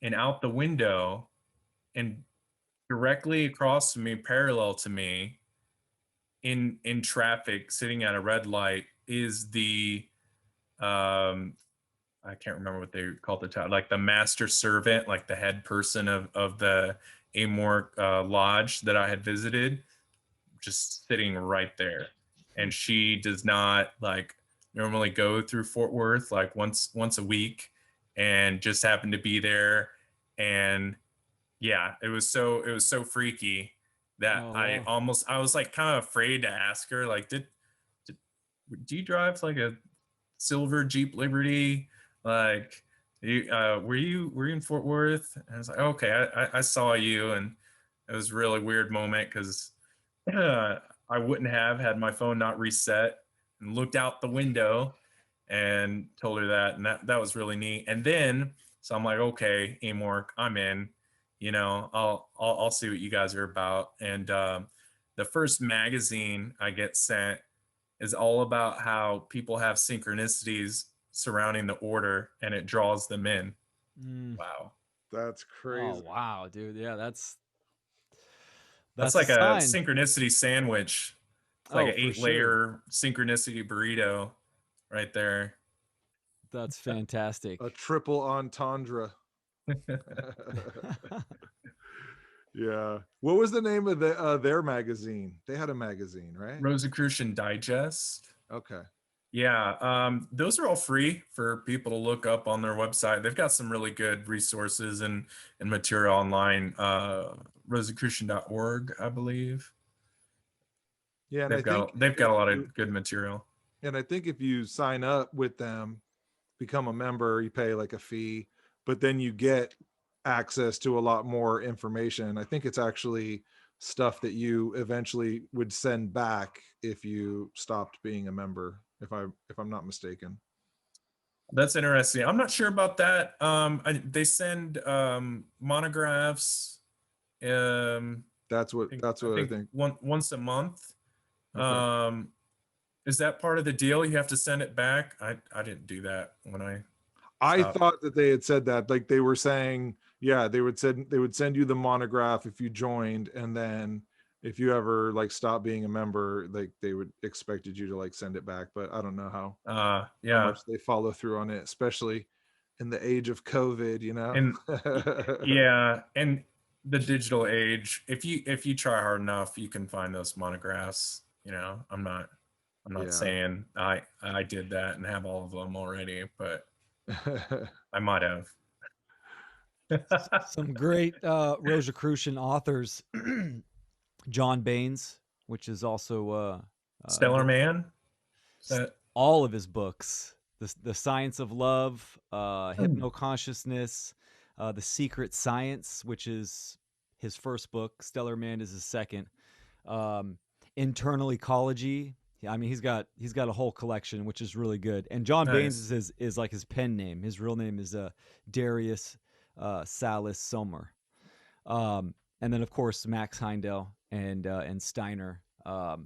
and out the window, and directly across from me, parallel to me, in traffic, sitting at a red light, is the I can't remember what they called the title, like the master servant, like the head person of the Amorc lodge that I had visited, just sitting right there. And she does not like normally go through Fort Worth like once a week, and just happened to be there. And yeah, it was so freaky that Oh wow. I was like kind of afraid to ask her, like, did do you drive like a silver Jeep Liberty? Like, were you in Fort Worth? And I was like, okay, I saw you, and it was a really weird moment because I wouldn't have had my phone not reset, and looked out the window and told her that, and that was really neat. And then so I'm like, okay, Amorc, I'm in. I'll see what you guys are about. And the first magazine I get sent is all about how people have synchronicities surrounding the order, and it draws them in. Mm. Wow. That's Oh crazy. wow, dude. Yeah, That's that's a like a sign. synchronicity sandwich. It's like Oh, an for sure. 8-layer synchronicity burrito right there. That's fantastic. A triple entendre. Yeah. What was the name of their magazine? They had a magazine, right? Rosicrucian Digest. Okay. Yeah, those are all free for people to look up on their website. They've got some really good resources and material online. Rosicrucian.org, I believe. Yeah, and I think They've if got a lot you of good material. and I think if you sign up with them, become a member, you pay like a fee, but then you get access to a lot more information. I think it's actually stuff that you eventually would send back if you stopped being a member, if I'm not mistaken. That's interesting. I'm not sure about that. They send monographs. Um, That's I what I think think. once a month. Okay. Um, is that part of the deal? You have to send it back. I didn't do that when I I stopped. thought that they had said that, like they were saying yeah, they would send you the monograph if you joined, and then if you ever like stopped being a member, like they would expected you to like send it back. But I don't know how Yeah. much they follow through on it, especially in the age of COVID, you know. And yeah, and the digital age, if you try hard enough, you can find those monographs. You know, I'm not Yeah. saying I did that and have all of them already, but I might have. Some great Rosicrucian authors, John Baines, which is also Stellar Man? Is that all of his books, the Science of Love, Hmm. Hypnoconsciousness, The Secret Science, which is his first book. Stellar Man is his second. Internal Ecology. I mean, he's got a whole collection, which is really good. And John Baines Nice. is like his pen name. His real name is Darius Salis Sommer. And then of course Max Heindel and Steiner.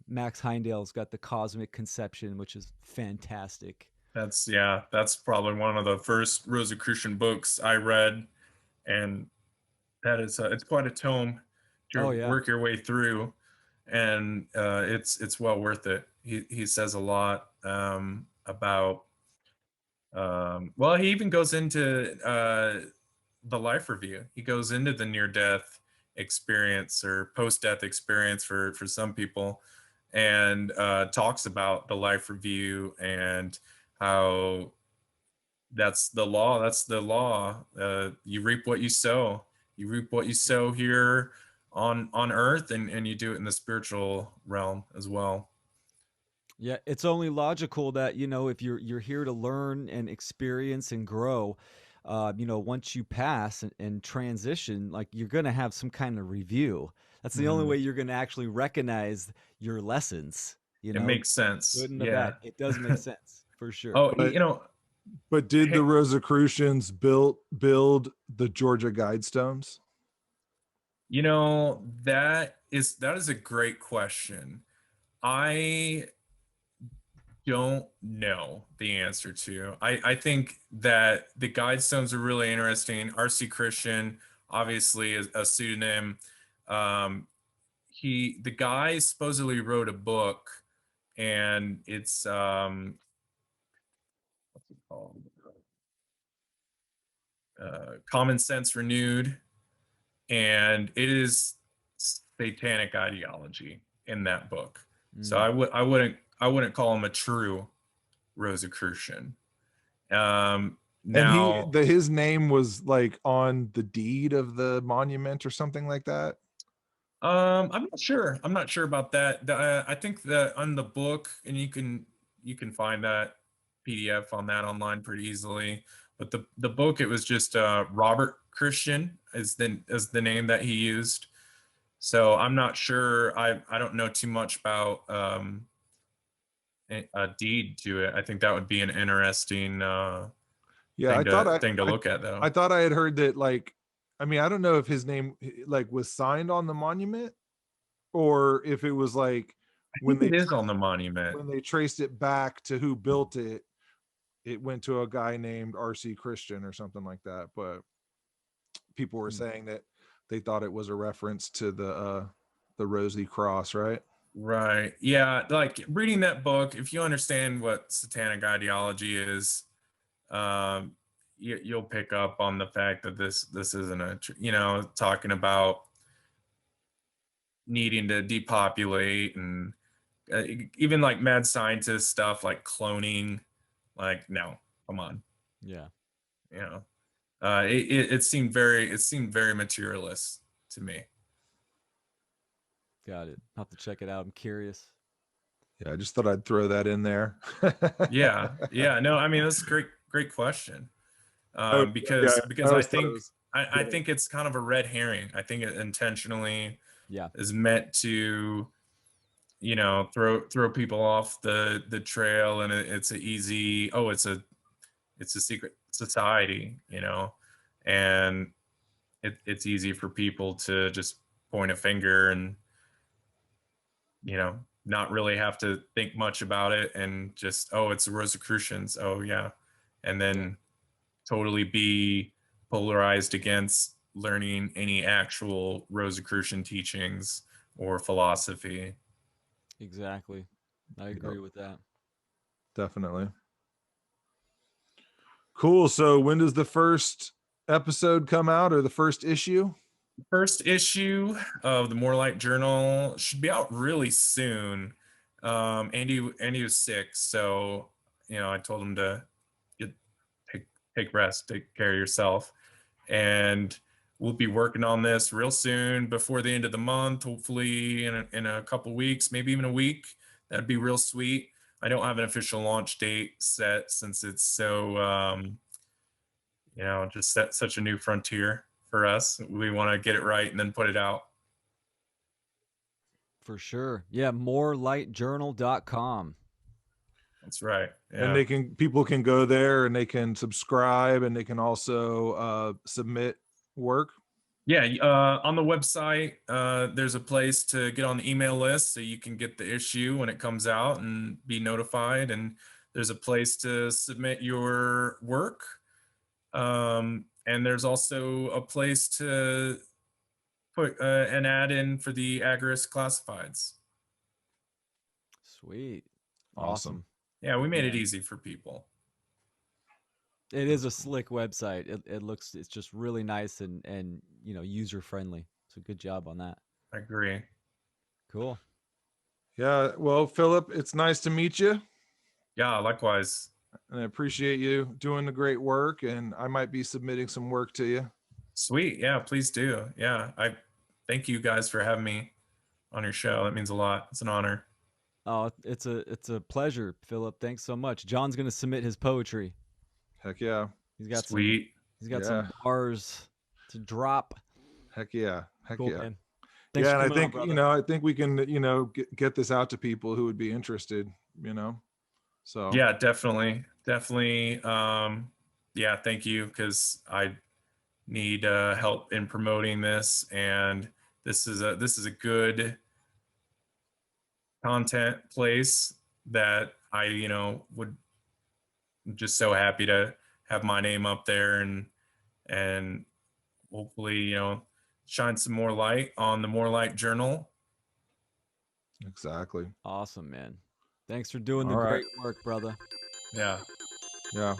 Max Heindel's got the Cosmic Conception, which is fantastic. That's probably one of the first Rosicrucian books I read, and that is it's quite a tome Oh to yeah, work your way through, and it's well worth it. He says a lot about well, he even goes into the life review. He goes into the near death experience or post death experience for some people, and talks about the life review and how that's the law. That's the law. You reap what you sow. You reap what you sow here on earth, and you do it in the spiritual realm as well. yeah. It's only logical that if you're here to learn and experience and grow, once you pass and transition, like you're gonna have some kind of review. That's the only Mhm. way you're gonna actually recognize your lessons. It makes sense. Good and the bad. Yeah. It does make sense for sure. Oh, but but did the hey, Rosicrucians build the Georgia Guidestones? that is a great question. I don't know the answer to. I think that the Guidestones are really interesting. R.C. Christian, obviously, is a pseudonym. Um, the guy supposedly wrote a book, and it's what's it called? Common Sense Renewed, and it is satanic ideology in that book. So Mm. I wouldn't call him a true Rosicrucian. Um, And Now, his name was like on the deed of the monument or something like that. I'm not sure. I'm not sure about that. I think that on the book, and you can find that PDF on that online pretty easily. But the book, it was just Robert Christian is the name that he used. So I'm not sure. I don't know too much about a deed to it. I think that would be an interesting Yeah, I thought thing to look at, though. I thought I had heard that, like, I mean, I don't know if his name like was signed on the monument, or if it was like I when think they it is on the monument. traced it back to who built it, it went to a guy named R.C. Christian or something like that. But people were Mm. saying that they thought it was a reference to the Rosy Cross, right? Right. Yeah. Like reading that book, if you understand what satanic ideology is, um, you'll pick up on the fact that this isn't talking about needing to depopulate and even like mad scientist stuff like cloning. Like, no, come on. Yeah, You know, it seemed very materialist to me. got it. I'll have to check it out. I'm curious. Yeah, I just thought I'd throw that in there. Yeah. Yeah. No, I mean, that's a great question. Yeah, I Because always thought it was I good. think it's kind of a red herring. I think it intentionally Yeah, is meant to, throw people off the trail, and it's a easy, oh, it's a secret society, and it's easy for people to just point a finger and not really have to think much about it, and just, oh, it's the Rosicrucians, oh yeah, and yeah, then totally be polarized against learning any actual Rosicrucian teachings or philosophy. Exactly. I agree with that. Definitely. Cool. So when does the first episode come out, or the first issue? First issue of the More Light Journal should be out really soon. Andy was sick, so I told him to take rest, take care of yourself, and we'll be working on this real soon, before the end of the month, hopefully in a couple weeks, maybe even a week. That'd be real sweet. I don't have an official launch date set, since it's so just set such a new frontier for us. We want to get it right and then put it out. For sure. Yeah, morelightjournal.com. That's right. Yeah. And people can go there and they can subscribe, and they can also submit work. Yeah, on the website, there's a place to get on the email list, so you can get the issue when it comes out and be notified. And there's a place to submit your work. And there's also a place to put an ad in for the Agorist classifieds. Sweet. Awesome. Yeah, we made it easy for people. It is a slick website. It's just really nice and user friendly. So good job on that. I agree. Cool. Yeah. Well, Philip, it's nice to meet you. Yeah, likewise. And I appreciate you doing the great work, and I might be submitting some work to you. Sweet. Yeah, please do. Yeah, I thank you guys for having me on your show. That means a lot. It's an honor. Oh, it's a pleasure, Philip. Thanks so much. John's gonna submit his poetry. Heck yeah. He's got Sweet. some bars to drop. Heck yeah. Heck Cool, yeah. man. Thanks Yeah, for and I coming think, on, brother. I think we can, get this out to people who would be interested, So Yeah, definitely. Yeah, thank you, because I need help in promoting this, and this is a good content place that I would just so happy to have my name up there, and hopefully shine some more light on the More Light Journal. Exactly. Awesome, man. Thanks for doing the All right. great work, brother. Yeah. Yeah.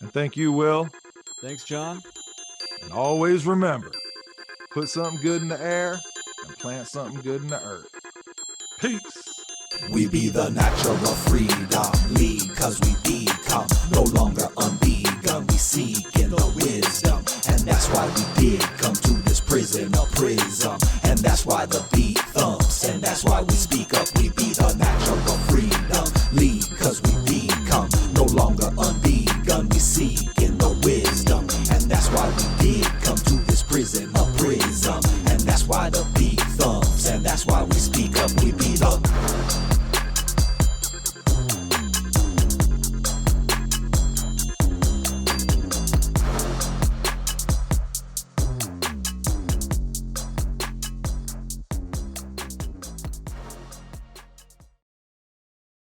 And thank you, Will. Thanks, John. And always remember, put something good in the air and plant something good in the earth. Peace. We be the natural freedom league, cause we become no longer unbegun. We seek in the wisdom, and that's why we did come to this prison of prism. And that's why the beat thumps, and that's why we speak up. We be the natural freedom league, cause we become no longer unbegun. We seek in the wisdom, and that's why we did come to this prison of prism. And that's why the beat thumps, and that's why we